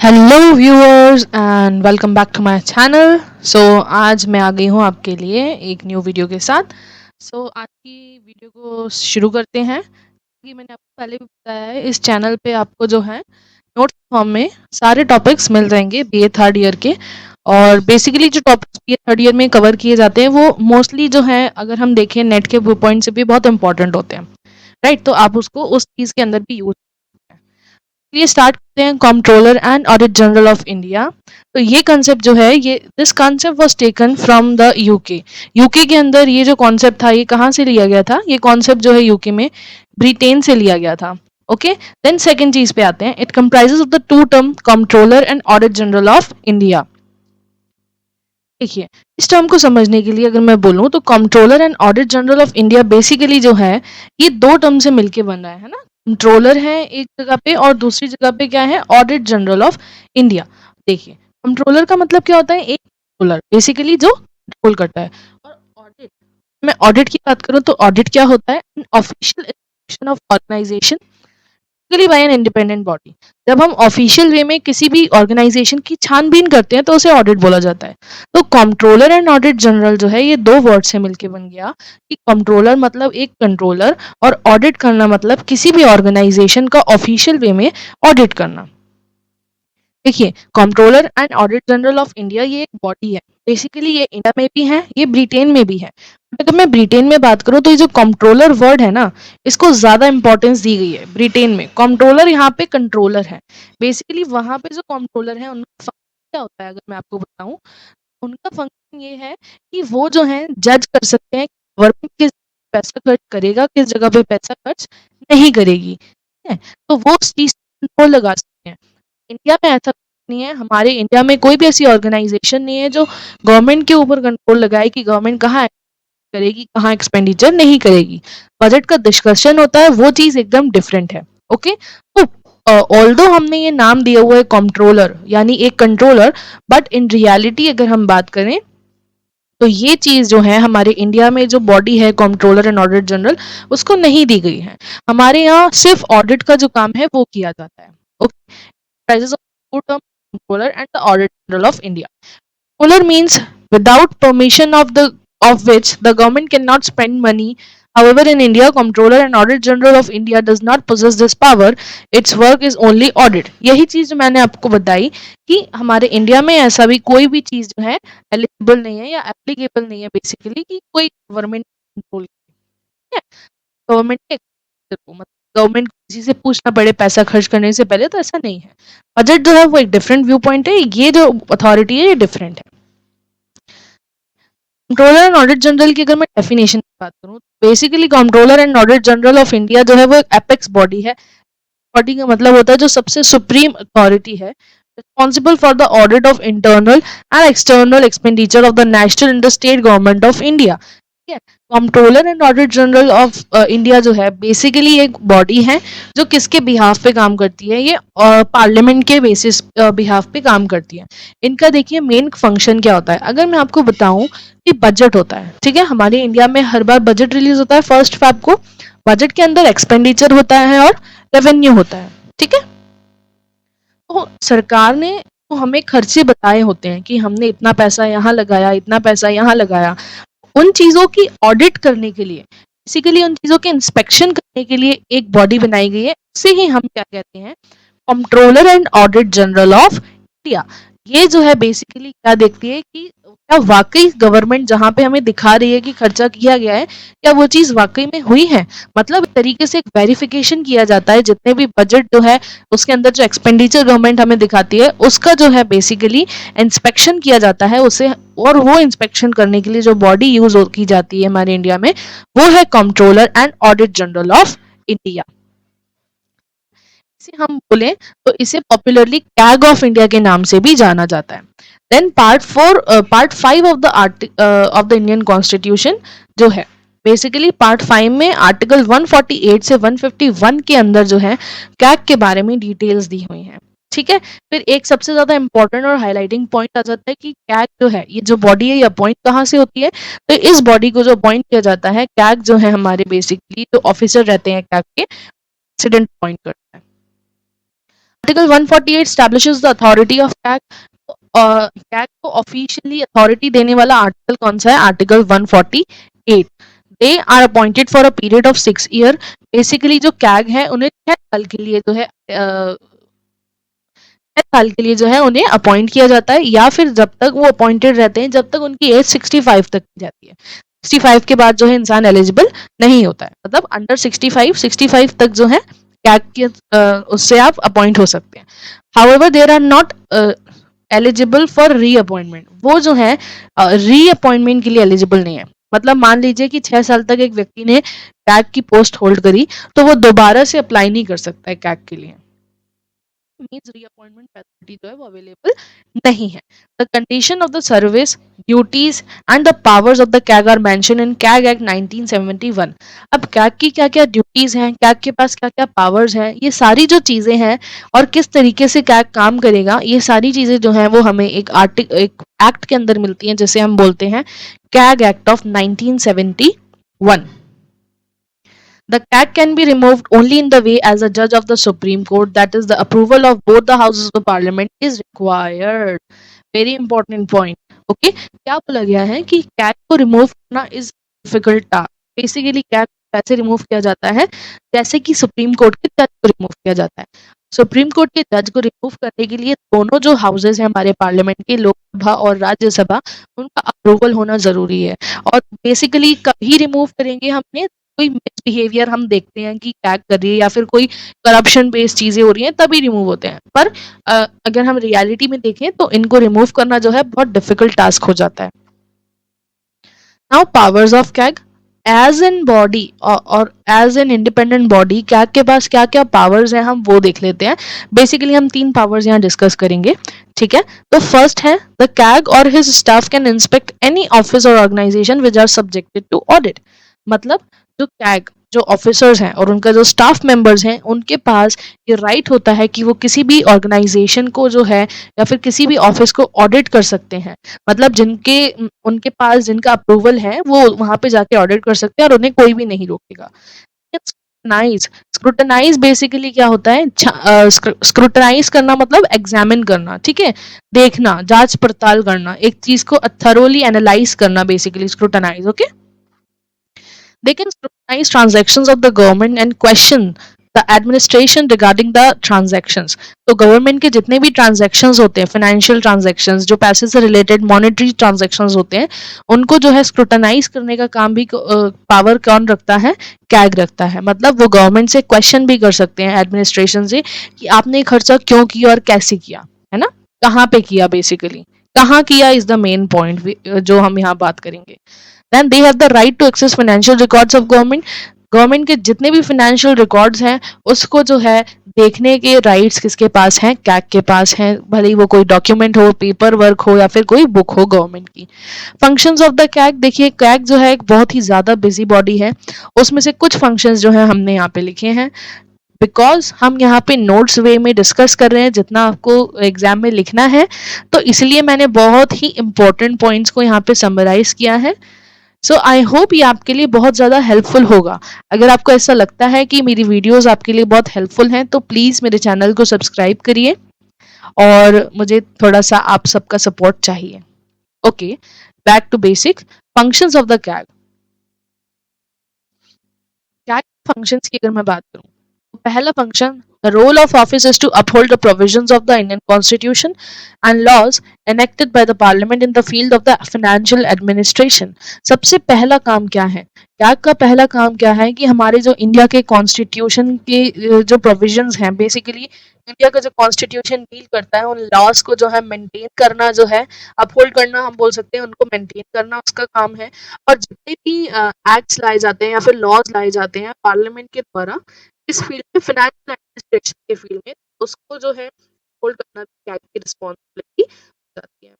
Hello viewers and welcome back to my channel. आज मैं आ गई हूँ आपके लिए एक न्यू वीडियो के साथ। आज की वीडियो को शुरू करते हैं। कि मैंने आपको पहले भी बताया है, इस चैनल पे आपको जो है नोट्स फॉर्म में सारे टॉपिक्स मिल जाएंगे बीए थर्ड ईयर के। और बेसिकली जो टॉपिक्स बीए थर्ड ईयर में कवर किए जाते हैं वो मोस्टली जो है, अगर हम देखें नेट के व्यू पॉइंट से भी बहुत इंपॉर्टेंट होते हैं। राइट, तो आप उसको उस चीज़ के अंदर भी यूज। चलिए स्टार्ट करते हैं। Controller and audit general of India. तो ये कॉन्सेप्ट जो है, ये this concept was taken from the UK. UK के अंदर ये जो कॉन्सेप्ट था, ये कहाँ से लिया गया था? ये कॉन्सेप्ट जो है यूके में ब्रिटेन से लिया गया था। ओके, देन सेकंड चीज पे आते हैं। It comprises of the two term controller and audit general of India. देखिए, इस टर्म को समझने के लिए अगर मैं बोलूँ तो controller and audit general of India basically जो है, ये दो टर्म से मिलके बन रहा है ना। कंट्रोलर है एक जगह पे और दूसरी जगह पे क्या है? Audit general of India. देखिए, कंट्रोलर का मतलब क्या होता है? एक कंट्रोलर बेसिकली जो कंट्रोल करता है। और ऑडिट, मैं ऑडिट की बात करूँ तो ऑडिट क्या होता है? Official inspection of organization by an independent body. जब हम ऑफिशियल वे में किसी भी ऑर्गेनाइजेशन की छानबीन करते हैं तो उसे ऑडिट बोला जाता है। तो कंट्रोलर एंड ऑडिट जनरल जो है, ये दो वर्ड से मिलके बन गया कि कंट्रोलर मतलब एक कंट्रोलर और ऑडिट करना मतलब किसी भी ऑर्गेनाइजेशन का ऑफिशियल वे में ऑडिट करना। देखिए, controller and audit general of India ये एक बॉडी है। बेसिकली ये इंडिया में भी है, ये ब्रिटेन में भी है। अगर मैं ब्रिटेन में बात करूँ तो ये जो कंट्रोलर वर्ड है ना, इसको ज्यादा इंपॉर्टेंस दी गई है ब्रिटेन में। कंट्रोलर यहाँ पे कंट्रोलर है। बेसिकली वहां पे जो कंट्रोलर है उनका फंक्शन क्या होता है अगर मैं आपको बताऊं, उनका फंक्शन ये है कि वो जो है जज कर सकते हैं गवर्नमेंट किस पैसा खर्च करेगा, किस जगह पे पैसा खर्च नहीं करेगी। ठीक है, तो वो उस चीज कंट्रोल लगा सकते हैं। इंडिया में ऐसा नहीं है। हमारे इंडिया में कोई भी ऐसी ऑर्गेनाइजेशन नहीं है जो गवर्नमेंट के ऊपर कंट्रोल लगाए कि गवर्नमेंट कहाँ करेगी, कहाँ एक्सपेंडिचर नहीं करेगी। बजट का डिस्कशन होता है, वो चीज एकदम डिफरेंट है। ओके, तो ऑल्दो हमने ये नाम दिया हुआ है कंट्रोलर, यानी एक कंट्रोलर, बट इन रियलिटी अगर हम बात करें तो ये चीज जो है हमारे इंडिया में जो बॉडी है कंट्रोलर एंड ऑडिट जनरल, उसको नहीं दी गई है। हमारे यहाँ सिर्फ ऑडिट का जो काम है वो किया जाता है। Okay, prices of two term controller and the auditor general of India. Controller means without permission of which the government cannot spend money. However, in India, Comptroller and Audit General of India does not possess this power. Its work is only audit. यही चीज मैंने आपको बताई कि हमारे India में ऐसा भी कोई भी चीज जो है एलिजिबल नहीं है या एप्लीकेबल नहीं है बेसिकली कि कोई गवर्नमेंट कंट्रोल है। गवर्नमेंट के गवर्नमेंट को किसी से पूछना पड़े पैसा खर्च करने से पहले, तो ऐसा नहीं है। बजट जो है वो एक डिफरेंट व्यू पॉइंट है, ये जो अथॉरिटी है ये डिफरेंट है। कंट्रोलर एंड ऑडिट जनरल की अगर मैं डेफिनेशन की बात करूं तो basically controller and audit general of India जो है वो एक एपेक्स बॉडी है। बॉडी का मतलब होता है जो सबसे सुप्रीम अथॉरिटी है, responsible for the audit of internal and external expenditure of the national and the state government of India. ठीक है, controller and audit general of India जो है बेसिकली एक बॉडी है जो किसके बिहाफ पे काम करती है? ये पार्लियामेंट के बेसिस बिहाफ पे काम करती है। इनका देखिए मेन फंक्शन क्या होता है, अगर मैं आपको बताऊं कि बजट होता है। ठीक है, हमारे इंडिया में हर बार बजट रिलीज होता है 1 फेब को। बजट के अंदर एक्सपेंडिचर होता है और रेवेन्यू होता है। ठीक है, तो सरकार ने तो हमें खर्चे बताए होते हैं कि हमने इतना पैसा यहाँ लगाया, इतना पैसा यहाँ लगाया। उन चीजों की ऑडिट करने के लिए, बेसिकली उन चीजों के इंस्पेक्शन करने के लिए एक बॉडी बनाई गई है। उसे ही हम क्या कहते हैं? Controller and audit general of India. ये जो है बेसिकली क्या देखती है कि क्या वाकई गवर्नमेंट जहां पे हमें दिखा रही है कि खर्चा किया गया है, क्या वो चीज वाकई में हुई है। मतलब एक तरीके से एक वेरिफिकेशन किया जाता है जितने भी बजट जो है उसके अंदर जो एक्सपेंडिचर गवर्नमेंट हमें दिखाती है उसका जो है बेसिकली इंस्पेक्शन किया जाता है उसे। और वो इंस्पेक्शन करने के लिए जो बॉडी यूज की जाती है हमारे इंडिया में, वो है controller and audit general of India. इसे हम बोले तो इसे पॉपुलरली कैग ऑफ इंडिया के नाम से भी जाना जाता है। Then part 5 of the Indian constitution जो है, बेसिकली पार्ट 5 में आर्टिकल 148 से 151 के अंदर जो है कैग के बारे में डिटेल्स दी हुई हैं। ठीक है, फिर एक सबसे ज्यादा इंपॉर्टेंट और हाईलाइटिंग पॉइंट आ जाता है कि कैग जो है, ये जो बॉडी है ये अपॉइंट कहाँ से होती है? तो इस बॉडी को जो अपॉइंट किया जाता है, कैग जो है हमारे बेसिकली जो ऑफिसर रहते हैं कैग के, प्रेसिडेंट अपॉइंट करता है। Article 148 establishes the authority of CAG। CAG को ऑफिशियली अथॉरिटी देने वाला आर्टिकल कौन सा है? Article 148। They are appointed for a period of 6 year. Basically जो कैग है उन्हें 6 साल के लिए जो है 6 साल के लिए जो है उन्हें अपॉइंट किया जाता है, या फिर जब तक वो अपॉइंटेड रहते हैं, जब तक उनकी एज 65 तक की जाती है। 65 के बाद जो है इंसान एलिजिबल नहीं होता है, मतलब अंडर 65 तक जो है कैग के उससे आप अपॉइंट हो सकते हैं। However there are not eligible for reappointment. वो जो है री अपॉइंटमेंट के लिए एलिजिबल नहीं है। मतलब मान लीजिए कि 6 साल तक एक व्यक्ति ने कैग की पोस्ट होल्ड करी, तो वो दोबारा से अप्लाई नहीं कर सकता है कैग के लिए। मीन्स रीअपॉइंटमेंट फैसिलिटी जो है वो अवेलेबल नहीं है। The condition of the service, duties and the powers of the CAG are mention in CAG act 1971। अब कैग की क्या क्या ड्यूटीज हैं, कैग के पास क्या क्या पावर्स हैं, ये सारी जो चीजें हैं और किस तरीके से कैग काम करेगा, ये सारी चीजें जो हैं वो हमें एक एक्ट के अंदर मिलती हैं, जिसे हम बोलते हैं CAG act of 1971। The CAG can be removed only in the way as a judge of the Supreme Court, that is, the approval of both the houses of the parliament is required. Very important point. Okay, क्या बोला गया है कि CAG को remove करना is difficult task. Basically CAG को कैसे remove किया जाता है? जैसे कि सुप्रीम कोर्ट के जज को रिमूव किया जाता है। सुप्रीम कोर्ट के जज को रिमूव करने के लिए दोनों जो हाउसेज हैं हमारे पार्लियामेंट के, लोकसभा और राज्यसभा, उनका अप्रूवल होना जरूरी है। और बेसिकली कभी रिमूव करेंगे हमने, कोई मिसबिहेवियर हम देखते हैं कि कैग कर रही है या फिर कोई करप्शन बेस्ड चीजें हो रही हैं, तभी रिमूव होते हैं। पर अगर हम रियलिटी में देखें तो इनको रिमूव करना जो है बहुत डिफिकल्ट टास्क हो जाता है। Now powers of CAG as an body और as an independent body, CAG के पास क्या क्या पावर्स हैं हम वो देख लेते हैं। बेसिकली हम 3 पावर्स यहाँ डिस्कस करेंगे, ठीक है। तो फर्स्ट है द कैग और his staff can inspect any office और organisation which are subjected to audit. मतलब जो कैग जो ऑफिसर्स हैं और उनका जो स्टाफ मेंबर्स हैं, उनके पास ये राइट होता है कि वो किसी भी ऑर्गेनाइजेशन को जो है या फिर किसी भी ऑफिस को ऑडिट कर सकते हैं। मतलब उनके पास जिनका अप्रूवल है वो वहां पे जाके ऑडिट कर सकते हैं और उन्हें कोई भी नहीं रोकेगा। स्क्रूटनाइज, स्क्रूटनाइज बेसिकली क्या होता है? स्क्रूटनाइज करना मतलब एग्जामिन करना, ठीक है, देखना, जांच पड़ताल करना, एक चीज को थरोली एनालाइज करना, basically scrutinise. Okay, they can scrutinize transactions of the government and question the administration regarding the transactions। तो गवर्नमेंट के जितने भी ट्रांजेक्शन्स होते हैं, फाइनेंशियल ट्रांजेक्शन्स, जो पैसे से रिलेटेड मॉनेटरी ट्रांजेक्शन्स होते हैं, उनको जो है स्क्रूटनाइज करने का काम भी पावर कौन रखता है? कैग रखता है। मतलब वो गवर्नमेंट से क्वेश्चन भी कर सकते हैं, एडमिनिस्ट्रेशन से, कि आपने खर्चा क्यों किया और कैसे किया, है ना, कहाँ पे किया, बेसिकली कहाँ किया इज द मेन पॉइंट जो हम यहाँ बात करेंगे। Then they have the right to access financial records of government. Government के जितने भी फाइनेंशियल रिकॉर्ड्स हैं उसको जो है देखने के राइट्स किसके पास हैं? कैग के पास हैं, भले ही वो कोई डॉक्यूमेंट हो, पेपर वर्क हो या फिर कोई बुक हो गवर्नमेंट की। फंक्शंस ऑफ द कैग, देखिए कैग जो है एक बहुत ही ज़्यादा बिजी बॉडी है। उसमें से कुछ फंक्शंस जो है हमने यहाँ पे लिखे हैं, बिकॉज हम यहाँ पे नोट्स वे में डिस्कस कर रहे हैं जितना आपको एग्जाम में लिखना है, तो इसलिए मैंने बहुत ही इंपॉर्टेंट पॉइंट्स को यहाँ पे समराइज किया है। सो आई होप ये आपके लिए बहुत ज़्यादा हेल्पफुल होगा। अगर आपको ऐसा लगता है कि मेरी वीडियोस आपके लिए बहुत हेल्पफुल हैं, तो प्लीज़ मेरे चैनल को सब्सक्राइब करिए और मुझे थोड़ा सा आप सबका सपोर्ट चाहिए। Okay, back to basic functions of the CAG. CAG functions की अगर मैं बात करूँ, तो पहला function, the role of office is to uphold the provisions of the Indian Constitution and laws enacted by the Parliament in the field of the financial administration। सबसे पहला काम क्या है? कैग का पहला काम क्या है कि हमारे जो इंडिया के कॉन्स्टिट्यूशन के जो प्रोविजंस हैं, बेसिकली इंडिया का जो कॉन्स्टिट्यूशन डील करता है, उन लॉज को जो है मेंटेन करना, जो है अपहोल्ड करना, हम बोल सकते हैं उनको मेंटेन करना उसका काम है। और जितने भी एक्ट्स लाए जाते हैं या फिर लॉज लाए जाते हैं पार्लियामेंट के द्वारा इस फील्ड में, फाइनेंशियल एडमिनिस्ट्रेशन के फील्ड में, उसको जो है होल्ड करना कैग की रिस्पॉन्सिबिलिटी हो जाती है।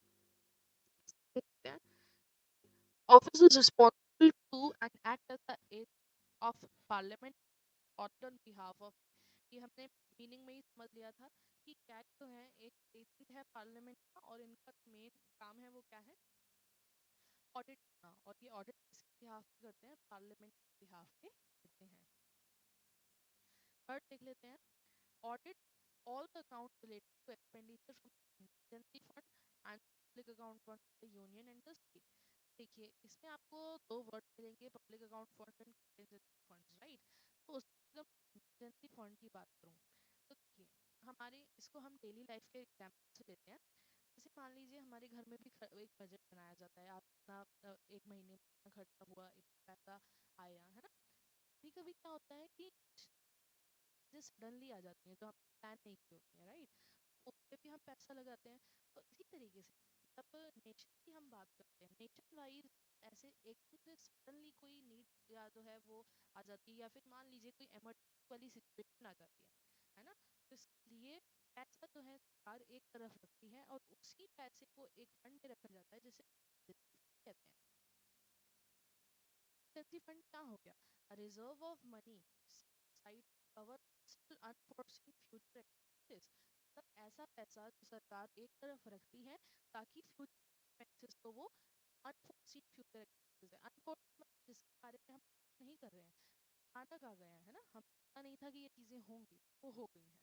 Office is responsible to and act as the as of parliament on behalf of. ये हमने मीनिंग में ही समझ लिया था कि कैग जो है एक एजेंट है पार्लियामेंट का, और इनका मेन काम है वो क्या है? ऑडिट करना। और ये ऑडिट किसके बिहाफ पे करते हैं? पार्लियामेंट के बिहाफ पे करते हैं। थर्ड देख लेते हैं, audit all the accounts related to expenditure from the emergency fund and public account fund of the union and the state. देखिए इसमें आपको दो वर्ड मिलेंगे, public account fund and contingency funds, right. तो उसमें अगर कंटिजेंसी फंड की बात करूँ तो देखिए हमारे इसको हम डेली लाइफ के एग्जाम्पल से लेते हैं। जैसे मान लीजिए हमारे घर में भी एक बजट बनाया जाता है, आप इतना एक महीने में इतना खर्चा हुआ, इतना पैसा आया, है ना। कभी कभी क्या होता है कि चीजें सडनली आ जाती हैं जो हम प्लान नहीं की होती हैं, राइट। उस पे भी हम पैसा लगाते हैं। तो इसी तरीके से जब नेशन की हम बात करते हैं, नेशन वाइज ऐसे एकदम से सडनली कोई नीड या जो है वो आ जाती है, या फिर मान लीजिए कोई इमरजेंसी वाली सिचुएशन आ जाती है ना। तो इसके लिए पैसा जो है सरकार एक तरफ रखती है और उसी पैसे को एक फंड में रखा जाता है जिसे कहते हैं। इमरजेंसी फंड क्या हो गया? A reserve of money side cover unforeseen future expenses. मतलब ऐसा पैसा जो सरकार एक तरफ रखती है ताकि फ्यूचर एक्सपेंसेस, तो वो अनफोर्सिन फ्यूचर एक्सपेंसेस है। अनफोर्सिन मतलब जिसके बारे में हम नहीं कर रहे हैं, अचानक आ गया है ना, हम पता नहीं था कि ये चीजें होंगी, वो हो गई हैं।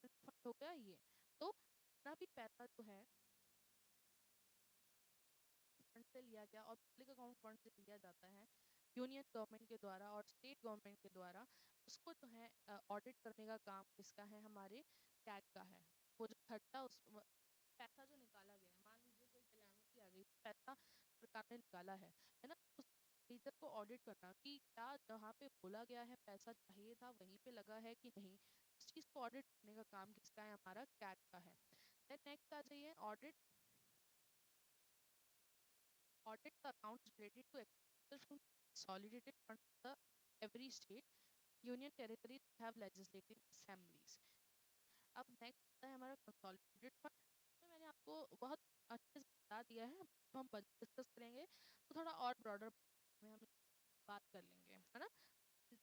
फंड हो गया ये। तो जितना भी पैसा जो है फंड से लिया गया और पब्लिक अकाउंट फंड से लिया जाता है यूनियन गवर्नमेंट के द्वारा और स्टेट गवर्नमेंट के द्वारा, उसको जो है ऑडिट करने का काम किसका है? हमारे कैग का है। वो जो खर्चा उस पैसा जो निकाला गया है, मान लीजिए कोई कैलामिटी आ गई, पैसा सरकार ने निकाला है ना। उस टीचर को ऑडिट करना कि क्या जहाँ पे बोला गया है पैसा चाहिए था वहीं पे लगा है कि नहीं, उस चीज को ऑडिट करने का काम किसका है? हमारा कैग का है। देन नेक्स्ट आ जाइए audit. Audit the accounts related to expenditure from consolidated funds of the every state, union territories have legislative assemblies. अब नेक्स्ट आता है हमारा कंसोलिडेटेड फंड। तो मैंने आपको बहुत अच्छे से बता दिया है। अब हम बजट डिस्कस करेंगे तो थोड़ा और ब्रॉडर में हम बात कर लेंगे, है ना।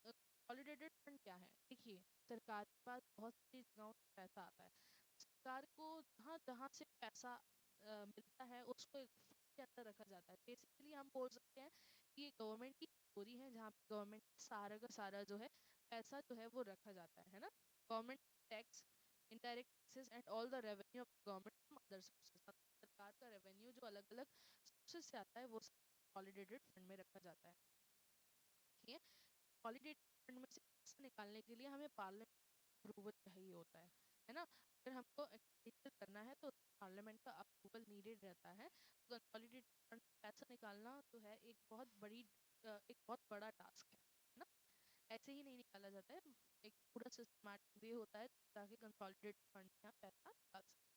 कंसोलिडेटेड फंड क्या है? देखिए सरकार के पास बहुत सारी जगहों से पैसा आता है। सरकार को जहाँ जहाँ से पैसा मिलता है उसको एक फंड के अंदर रखा जाता है। बेसिकली हम बोल सकते हैं कि ये गवर्नमेंट की चोरी है जहाँ पे गवर्नमेंट सारा का सारा जो है पैसा जो है वो रखा जाता है ना। Government tax, indirect taxes and all the revenue of government from other sources. सरकार का रेवेन्यू जो अलग अलग सोर्सेस से आता है वो कंसोलिडेटेड फंड में रखा जाता है। देखिए कंसोलिडेटेड फंड में से पैसा निकालने के लिए हमें पार्लियामेंट अप्रूवल चाहिए होता है ना। अगर हमको एक्सपेंडिचर करना है तो पार्लियामेंट का अप्रूवल नीडेड रहता है। तो कंसोलिडेटेड फंड पैसा निकालना जो है एक बहुत बड़ा टास्क है ना। ऐसे ही नहीं निकाला जाता है, एक पूरा सिस्टमैटिक वे होता है ताकि कंसोलिडेटेड फंड में आप पैसा निकाल सकते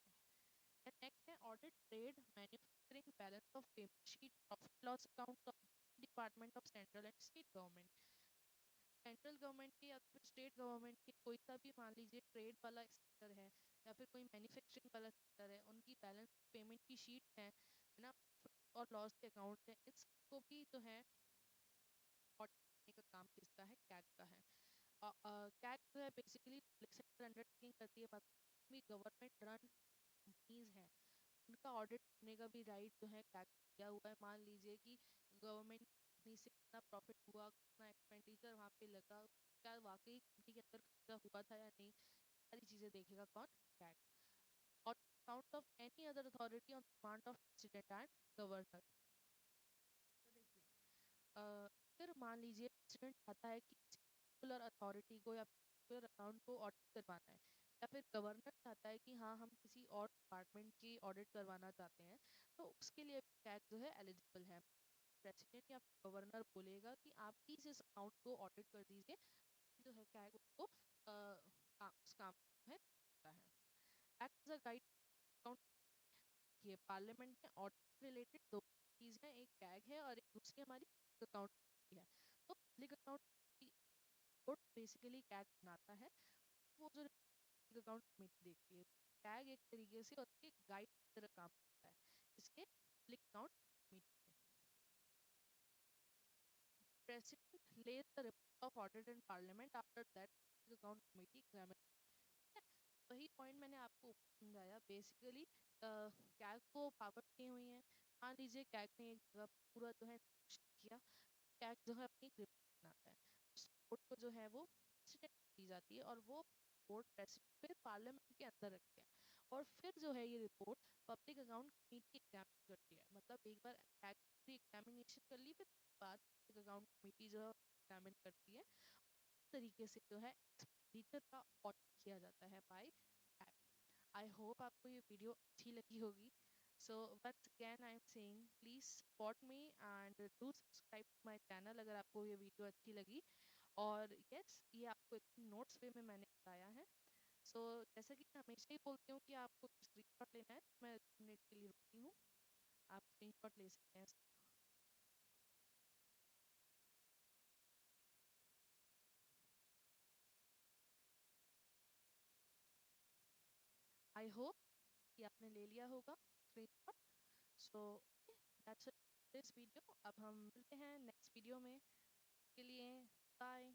हैं। नेक्स्ट है audit trade manufacturing balance of payment sheet profit loss account of department of central and state government. Central government के या फिर स्टेट गवर्नमेंट के कोई सा भी मान लीजिए ट्रेड वाला सेक्टर है या फिर कोई मैन्युफैक्चरिंग वाला सेक्टर है, उनकी बैलेंस पेमेंट की शीट है ना, और लॉस के अकाउंट है, इन सबको भी जो है ऑडिट करने का काम किसका है? कैग का है। कैग जो है बेसिकली पब्लिक सेक्टर अंडरटेकिंग करती है, बाकी गवर्नमेंट रन कंपनीज हैं उनका ऑडिट करने का भी राइट जो है कैग दिया हुआ है। मान लीजिए कि गवर्नमेंट कंपनी से कितना प्रॉफिट हुआ, कितना एक्सपेंडिचर वहाँ पे लगा, क्या वाकई कंपनी के अंदर खर्चा हुआ था या नहीं, सारी चीजें देखेगा कौन? कैग। और account of any other authority on demand of president and governor. तो देखिए अगर मान लीजिए प्रेसिडेंट चाहता है कि किसी पर्टिकुलर अथॉरिटी को या पर्टिकुलर अकाउंट को ऑडिट करवाना है, या फिर गवर्नर चाहता है कि हाँ हम किसी और डिपार्टमेंट की ऑडिट करवाना चाहते हैं, तो उसके लिए टैग जो है एलिजिबल है। प्रेसिडेंट या गवर्नर बोलेगा कि आप प्लीज इस अकाउंट को ऑडिट कर दीजिए, जो है टैग उसको उस काम जो है करता है। Act as a guide account. ये पार्लियामेंट में ऑडिट रिलेटेड दो चीज है, एक टैग है और एक दूसरी हमारी अकाउंट है। तो public account board basically tag बनाता है, वो जो पब्लिक अकाउंट कमेटी देखती है। टैग एक तरीके से और एक गाइड की तरह काम करता है इसके पब्लिक अकाउंट कमेटी में। President lays the report of audit in parliament after that public account committee examines। वही पॉइंट मैंने आपको ऊपर समझाया। बेसिकली कैग को पावर दी हुई है। मान लीजिए कैग ने एक जगह पूरा जो है किया, कैग जो है अपनी एक रिपोर्ट बनाता है, उस रिपोर्ट को जो है वो प्रेसिडेंट दी जाती है और वो रिपोर्ट प्रेसिडेंट फिर पार्लियामेंट के अंदर रखते हैं और फिर जो है ये report public account committee examine करती है। मतलब एक बार एग्जामिनेशन कर ली, फिर बाद पब्लिक अकाउंट कमेटी जो है एग्जामिन करती है। इस तरीके से जो है एक्सपेंडिचर का ऑडिट किया जाता है बाय। आई होप आपको ये वीडियो अच्छी लगी होगी। So once again I am saying please support me and do subscribe to my channel अगर आपको ये वीडियो अच्छी लगी। और यस, ये आपको एक नोट्स वे में मैंने बताया है। सो जैसा कि मैं हमेशा ही बोलती हूँ कि आपको स्क्रीनशॉट लेना है, तो मैं 2 मिनट के लिए रुकती हूँ, आप स्क्रीनशॉट ले सकते हैं। आई होप कि आपने ले लिया होगा screenshot. So that's it this video. अब हम मिलते हैं नेक्स्ट वीडियो में, के लिए बाय।